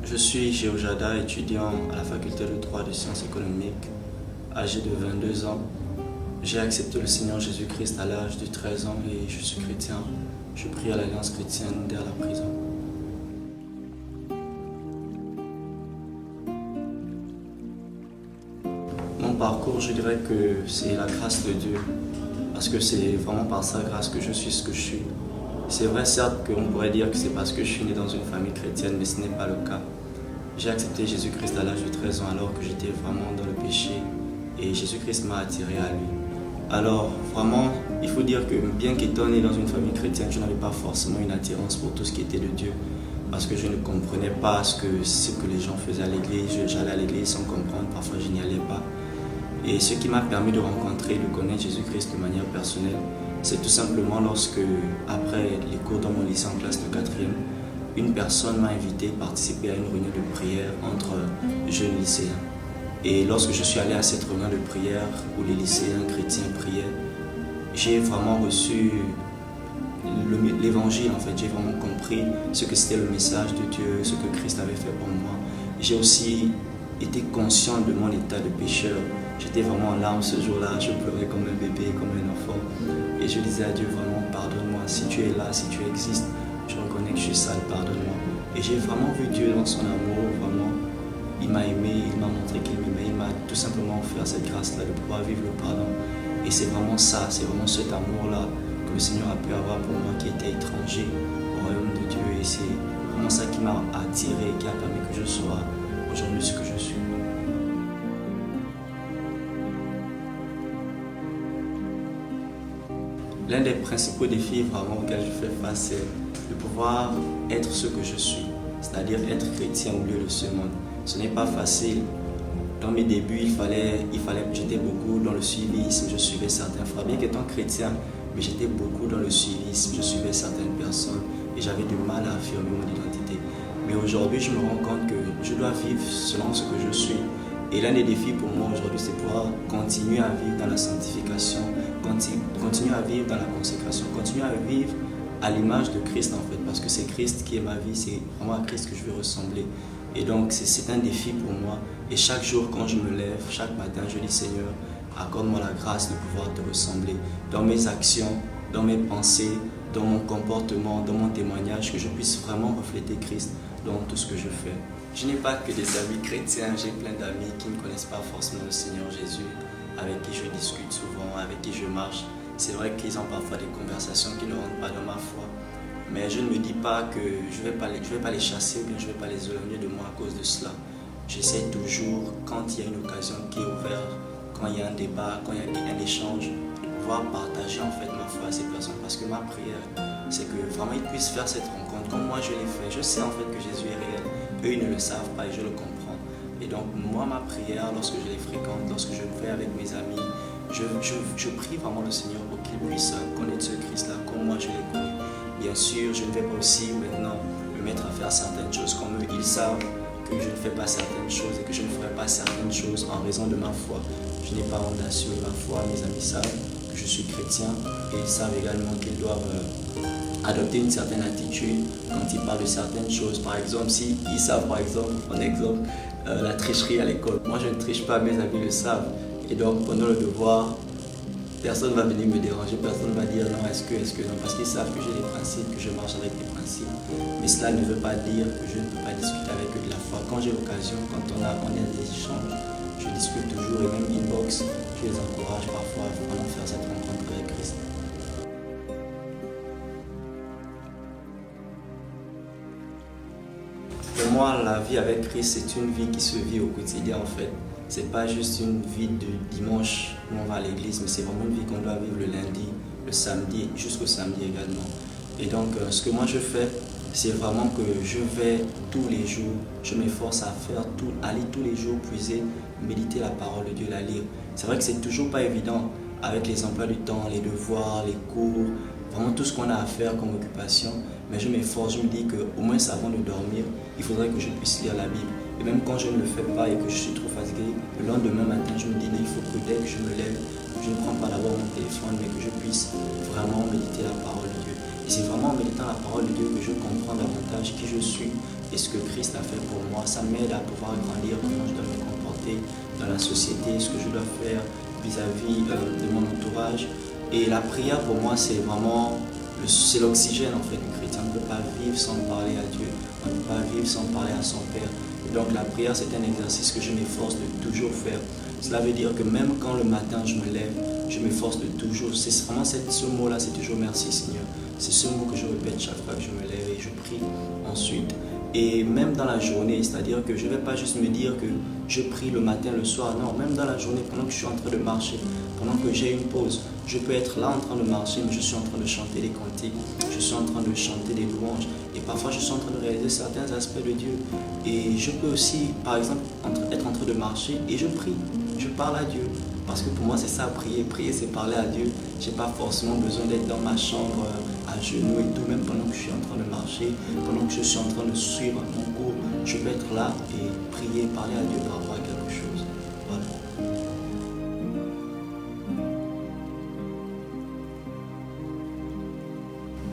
Je suis Géojada, étudiant à la faculté de droit de sciences économiques, âgé de 22 ans. J'ai accepté le Seigneur Jésus-Christ à l'âge de 13 ans et je suis chrétien. Je prie à l'Alliance chrétienne dès la prison. Mon parcours, je dirais que c'est la grâce de Dieu, parce que c'est vraiment par sa grâce que je suis ce que je suis. C'est vrai, certes, qu'on pourrait dire que c'est parce que je suis né dans une famille chrétienne, mais ce n'est pas le cas. J'ai accepté Jésus-Christ à l'âge de 13 ans alors que j'étais vraiment dans le péché et Jésus-Christ m'a attiré à lui. Alors, vraiment, il faut dire que bien qu'étant né dans une famille chrétienne, je n'avais pas forcément une attirance pour tout ce qui était de Dieu parce que je ne comprenais pas ce que les gens faisaient à l'église. J'allais à l'église sans comprendre, parfois je n'y allais pas. Et ce qui m'a permis de rencontrer et de connaître Jésus-Christ de manière personnelle, c'est tout simplement lorsque, après les cours dans mon lycée en classe de 4e, une personne m'a invité à participer à une réunion de prière entre jeunes lycéens. Et lorsque je suis allé à cette réunion de prière où les lycéens chrétiens priaient, j'ai vraiment reçu l'évangile en fait. J'ai vraiment compris ce que c'était le message de Dieu, ce que Christ avait fait pour moi. J'ai aussi été conscient de mon état de pécheur. J'étais vraiment en larmes ce jour-là, je pleurais comme un bébé, comme un enfant. Et je disais à Dieu vraiment, pardonne-moi, si tu es là, si tu existes, je reconnais que je suis sale, pardonne-moi. Et j'ai vraiment vu Dieu dans son amour, vraiment. Il m'a aimé, il m'a montré qu'il m'aimait, il m'a tout simplement offert cette grâce-là de pouvoir vivre le pardon. Et c'est vraiment ça, c'est vraiment cet amour-là que le Seigneur a pu avoir pour moi qui était étranger au royaume de Dieu. Et c'est vraiment ça qui m'a attiré, qui a permis que je sois aujourd'hui ce que je suis. L'un des principaux défis vraiment auxquels je fais face, c'est de pouvoir être ce que je suis, c'est-à-dire être chrétien au milieu de ce monde. Ce n'est pas facile. Dans mes débuts, j'étais beaucoup dans le suivisme, je suivais certains frères, bien qu'étant chrétien, mais j'étais beaucoup dans le suivisme, je suivais certaines personnes et j'avais du mal à affirmer mon identité. Mais aujourd'hui, je me rends compte que je dois vivre selon ce que je suis. Et l'un des défis pour moi aujourd'hui, c'est pouvoir continuer à vivre dans la sanctification, continuer à vivre dans la consécration, continuer à vivre à l'image de Christ en fait, parce que c'est Christ qui est ma vie, c'est vraiment à Christ que je veux ressembler. Et donc c'est un défi pour moi. Et chaque jour quand je me lève, chaque matin, je dis Seigneur, accorde-moi la grâce de pouvoir te ressembler dans mes actions, dans mes pensées, dans mon comportement, dans mon témoignage, que je puisse vraiment refléter Christ dans tout ce que je fais. Je n'ai pas que des amis chrétiens, j'ai plein d'amis qui ne connaissent pas forcément le Seigneur Jésus, avec qui je discute souvent, avec qui je marche. C'est vrai qu'ils ont parfois des conversations qui ne rentrent pas dans ma foi. Mais je ne me dis pas que je ne vais pas les chasser ou bien je ne vais pas les éloigner de moi à cause de cela. J'essaie toujours, quand il y a une occasion qui est ouverte, quand il y a un débat, quand il y a un échange, de pouvoir partager en fait ma foi à ces personnes. Parce que ma prière, c'est que vraiment ils puissent faire cette rencontre comme moi je l'ai fait. Je sais en fait que Jésus est réel. Eux, ils ne le savent pas et je le comprends. Et donc, moi, ma prière, lorsque je les fréquente, lorsque je le fais avec mes amis, je prie vraiment le Seigneur pour qu'il puisse connaître ce Christ-là comme moi je l'ai connu. Bien sûr, je ne vais pas aussi maintenant me mettre à faire certaines choses comme eux. Ils savent que je ne fais pas certaines choses et que je ne ferai pas certaines choses en raison de ma foi. Je n'ai pas honte d'assumer ma foi. Mes amis savent que je suis chrétien et ils savent également qu'ils doivent adopter une certaine attitude quand ils parlent de certaines choses. Par exemple, s'ils savent, par exemple, en exemple, la tricherie à l'école. Moi, je ne triche pas, mes amis le savent. Et donc, pendant le devoir, personne ne va venir me déranger, personne ne va dire non, est-ce que non, parce qu'ils savent que j'ai des principes, que je marche avec des principes. Mais cela ne veut pas dire que je ne peux pas discuter avec eux de la foi. Quand j'ai l'occasion, quand on a des échanges, je discute toujours et même inbox, je les encourage parfois à vraiment faire cette rencontre avec Christ. Pour moi, la vie avec Christ, c'est une vie qui se vit au quotidien en fait. C'est pas juste une vie de dimanche où on va à l'église, mais c'est vraiment une vie qu'on doit vivre le lundi, le samedi, jusqu'au samedi également. Et donc, ce que moi je fais, c'est vraiment que je vais tous les jours, je m'efforce à aller tous les jours puiser, méditer la parole de Dieu, la lire. C'est vrai que c'est toujours pas évident avec les emplois du temps, les devoirs, les cours, vraiment tout ce qu'on a à faire comme occupation. Mais je m'efforce, je me dis qu'au moins avant de dormir, il faudrait que je puisse lire la Bible. Et même quand je ne le fais pas et que je suis trop fatigué, le lendemain matin, je me dis il faut que dès que je me lève, je ne prends pas d'abord mon téléphone, mais que je puisse vraiment méditer la parole de Dieu. Et c'est vraiment en méditant la parole de Dieu que je comprends davantage qui je suis, et ce que Christ a fait pour moi. Ça m'aide à pouvoir grandir, comment je dois me comporter dans la société, ce que je dois faire vis-à-vis de mon entourage. Et la prière pour moi, c'est vraiment c'est l'oxygène en fait du chrétien. On ne peut pas vivre sans parler à Dieu, on ne peut pas vivre sans parler à son Père. Et donc la prière, c'est un exercice que je m'efforce de toujours faire. Cela veut dire que même quand le matin je me lève, je m'efforce de toujours. C'est vraiment ce mot-là, c'est toujours merci Seigneur. C'est ce mot que je répète chaque fois que je me lève et je prie ensuite. Et même dans la journée, c'est-à-dire que je ne vais pas juste me dire que je prie le matin, le soir. Non, même dans la journée, pendant que je suis en train de marcher, pendant que j'ai une pause, je peux être là en train de marcher, mais je suis en train de chanter des cantiques, je suis en train de chanter des louanges. Et parfois, je suis en train de réaliser certains aspects de Dieu. Et je peux aussi, par exemple, être en train de marcher et je prie, je parle à Dieu. Parce que pour moi, c'est ça, prier. Prier, c'est parler à Dieu. Je n'ai pas forcément besoin d'être dans ma chambre à genoux et tout, même pendant que je suis en train de marcher, pendant que je suis en train de suivre mon cours, je peux être là et prier, parler à Dieu par rapport à quelque chose. Voilà.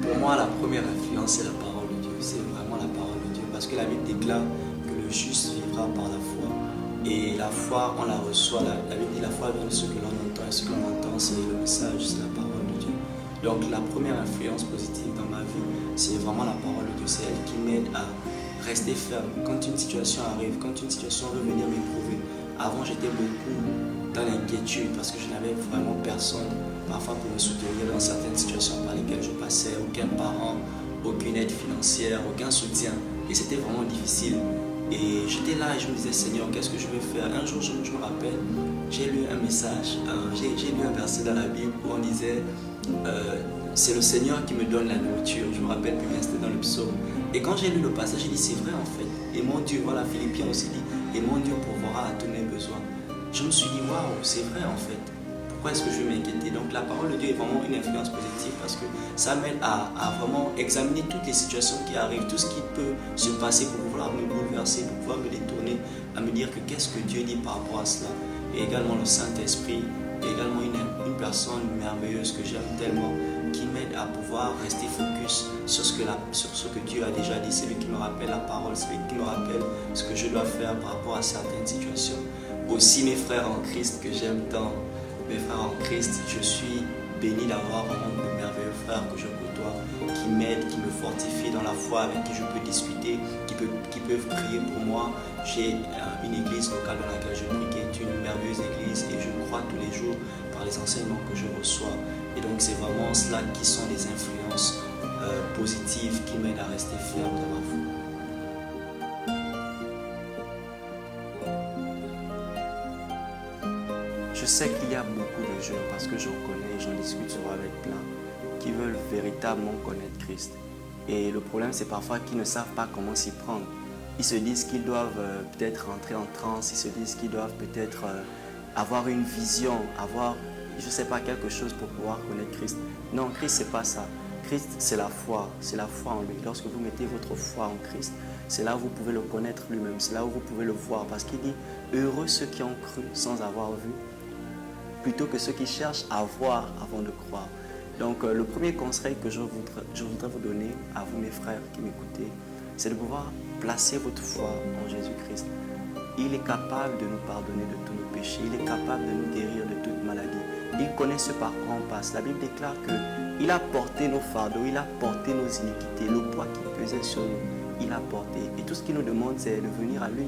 Pour moi, la première influence, c'est la parole de Dieu. C'est vraiment la parole de Dieu. Parce que la Bible déclare que le juste vivra par la foi. Et la foi, on la reçoit. La Bible dit la foi vient de ce que l'on entend. Et ce que l'on entend, c'est le message, c'est la parole de Dieu. Donc la première influence positive dans ma vie, c'est vraiment la parole de Dieu. C'est elle qui m'aide à rester ferme. Quand une situation arrive, quand une situation veut venir m'éprouver. Avant, j'étais beaucoup dans l'inquiétude parce que je n'avais vraiment personne parfois pour me soutenir dans certaines situations par lesquelles je passais. Aucun parent, aucune aide financière, aucun soutien. Et c'était vraiment difficile. Et j'étais là et je me disais, Seigneur, qu'est-ce que je vais faire? Un jour, je me rappelle, j'ai lu un message, j'ai lu un verset dans la Bible où on disait, c'est le Seigneur qui me donne la nourriture. Je me rappelle plus bien, c'était dans le psaume. Et quand j'ai lu le passage, j'ai dit, c'est vrai en fait. Et mon Dieu, voilà, Philippiens aussi dit, et mon Dieu pourvoira à tous mes besoins. Je me suis dit, waouh, c'est vrai en fait. Pourquoi est-ce que je vais m'inquiéter? Donc la parole de Dieu est vraiment une influence positive parce que ça m'aide à vraiment examiner toutes les situations qui arrivent, tout ce qui peut se passer pour pouvoir me bouleverser, pour pouvoir me détourner, à me dire que qu'est-ce que Dieu dit par rapport à cela. Et également le Saint-Esprit, et également une personne merveilleuse que j'aime tellement, qui m'aide à pouvoir rester focus sur ce que Dieu a déjà dit. C'est lui qui me rappelle la parole, c'est lui qui me rappelle ce que je dois faire par rapport à certaines situations. Aussi mes frères en Christ que j'aime tant. Mes frères en Christ, je suis béni d'avoir vraiment de merveilleux frères que je côtoie, qui m'aident, qui me fortifient dans la foi, avec qui je peux discuter, qui peuvent prier pour moi. J'ai une église locale dans laquelle je prie, qui est une merveilleuse église, et je crois tous les jours par les enseignements que je reçois. Et donc c'est vraiment cela qui sont des influences positives qui m'aident à rester ferme dans ma foi. Je sais qu'il y a beaucoup de jeunes, parce que j'en connais, j'en discute souvent avec plein, qui veulent véritablement connaître Christ. Et le problème, c'est parfois qu'ils ne savent pas comment s'y prendre. Ils se disent qu'ils doivent peut-être rentrer en transe, ils se disent qu'ils doivent peut-être avoir une vision, avoir, je ne sais pas, quelque chose pour pouvoir connaître Christ. Non, Christ, ce n'est pas ça. Christ, c'est la foi en lui. Lorsque vous mettez votre foi en Christ, c'est là où vous pouvez le connaître lui-même, c'est là où vous pouvez le voir. Parce qu'il dit, heureux ceux qui ont cru sans avoir vu, plutôt que ceux qui cherchent à voir avant de croire. Donc le premier conseil que je voudrais vous donner à vous mes frères qui m'écoutez, c'est de pouvoir placer votre foi en Jésus-Christ. Il est capable de nous pardonner de tous nos péchés, il est capable de nous guérir de toute maladie. Il connaît ce par quoi on passe. La Bible déclare qu'il a porté nos fardeaux, il a porté nos iniquités, le poids qui pesait sur nous, il a porté. Et tout ce qu'il nous demande, c'est de venir à lui.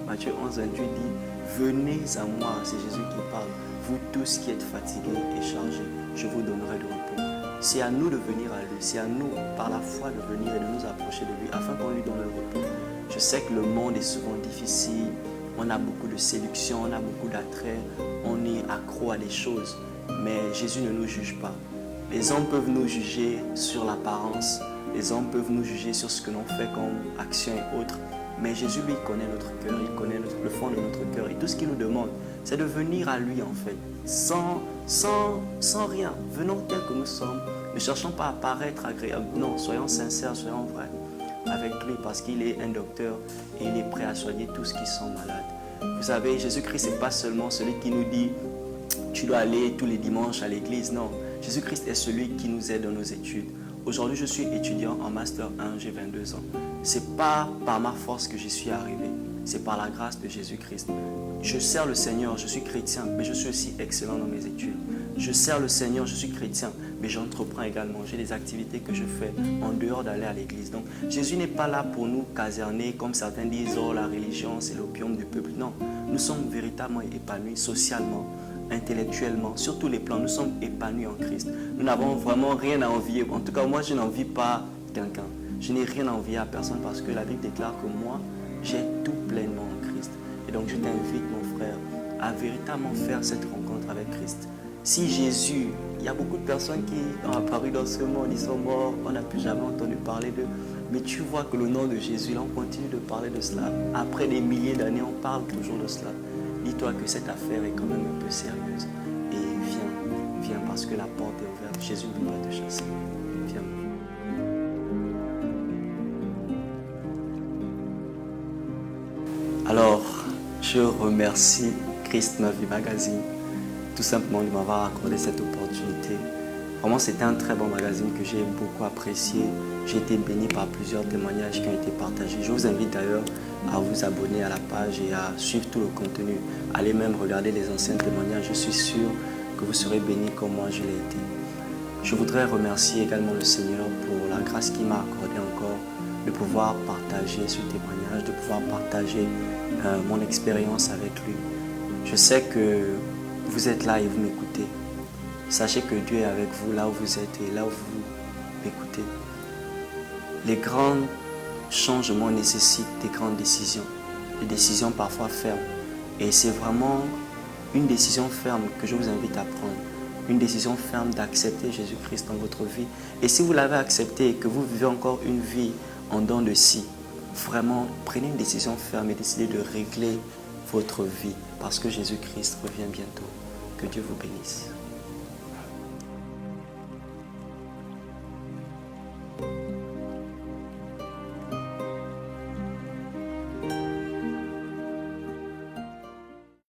Matthieu 11, 28 dit, venez à moi, c'est Jésus qui parle. Vous tous qui êtes fatigués et chargés, je vous donnerai du repos. C'est à nous de venir à lui, c'est à nous, par la foi, de venir et de nous approcher de lui, afin qu'on lui donne le repos. Je sais que le monde est souvent difficile, on a beaucoup de séduction, on a beaucoup d'attrait, on est accro à des choses, mais Jésus ne nous juge pas. Les hommes peuvent nous juger sur l'apparence, les hommes peuvent nous juger sur ce que l'on fait comme action et autres, mais Jésus, lui, connaît notre cœur, il connaît le fond de notre cœur. Et tout ce qu'il nous demande, c'est de venir à lui, en fait, sans rien. Venons tels que nous sommes. Ne cherchons pas à paraître agréable. Non, soyons sincères, soyons vrais avec lui, parce qu'il est un docteur et il est prêt à soigner tous qui sont malades. Vous savez, Jésus-Christ, ce n'est pas seulement celui qui nous dit « tu dois aller tous les dimanches à l'église ». Non, Jésus-Christ est celui qui nous aide dans nos études. Aujourd'hui, je suis étudiant en Master 1, j'ai 22 ans. Ce n'est pas par ma force que j'y suis arrivé. C'est par la grâce de Jésus-Christ. Je sers le Seigneur, je suis chrétien, mais je suis aussi excellent dans mes études. Je sers le Seigneur, je suis chrétien, mais j'entreprends également. J'ai des activités que je fais en dehors d'aller à l'église. Donc, Jésus n'est pas là pour nous caserner, comme certains disent, oh, la religion, c'est l'opium du peuple. Non, nous sommes véritablement épanouis socialement, intellectuellement, sur tous les plans. Nous sommes épanouis en Christ. Nous n'avons vraiment rien à envier. En tout cas, moi, je n'envie pas quelqu'un. Je n'ai rien à envier à personne parce que la Bible déclare que moi, j'ai tout pleinement en Christ. Et donc, je t'invite, mon frère, à véritablement faire cette rencontre avec Christ. Si Jésus, il y a beaucoup de personnes qui ont apparu dans ce monde, ils sont morts, on n'a plus jamais entendu parler d'eux. Mais tu vois que le nom de Jésus, là, on continue de parler de cela. Après des milliers d'années, on parle toujours de cela. Dis-toi que cette affaire est quand même un peu sérieuse. Et viens parce que la porte est ouverte. Jésus ne peut pas te chasser. Viens. Alors, je remercie Christ Ma Vie Magazine tout simplement de m'avoir accordé cette opportunité. Vraiment, c'était un très bon magazine que j'ai beaucoup apprécié. J'ai été béni par plusieurs témoignages qui ont été partagés. Je vous invite d'ailleurs à vous abonner à la page et à suivre tout le contenu. Allez même regarder les anciens témoignages. Je suis sûr que vous serez bénis comme moi je l'ai été. Je voudrais remercier également le Seigneur pour la grâce qu'il m'a accordée encore de pouvoir partager ce témoignage, de pouvoir partager mon expérience avec lui. Je sais que vous êtes là et vous m'écoutez. Sachez que Dieu est avec vous là où vous êtes et là où vous m'écoutez. Les grands changements nécessitent des grandes décisions, des décisions parfois fermes. Et c'est vraiment une décision ferme que je vous invite à prendre. Une décision ferme d'accepter Jésus-Christ dans votre vie. Et si vous l'avez accepté et que vous vivez encore une vie en dents de scie, vraiment prenez une décision ferme et décidez de régler votre vie parce que Jésus-Christ revient bientôt. Que Dieu vous bénisse.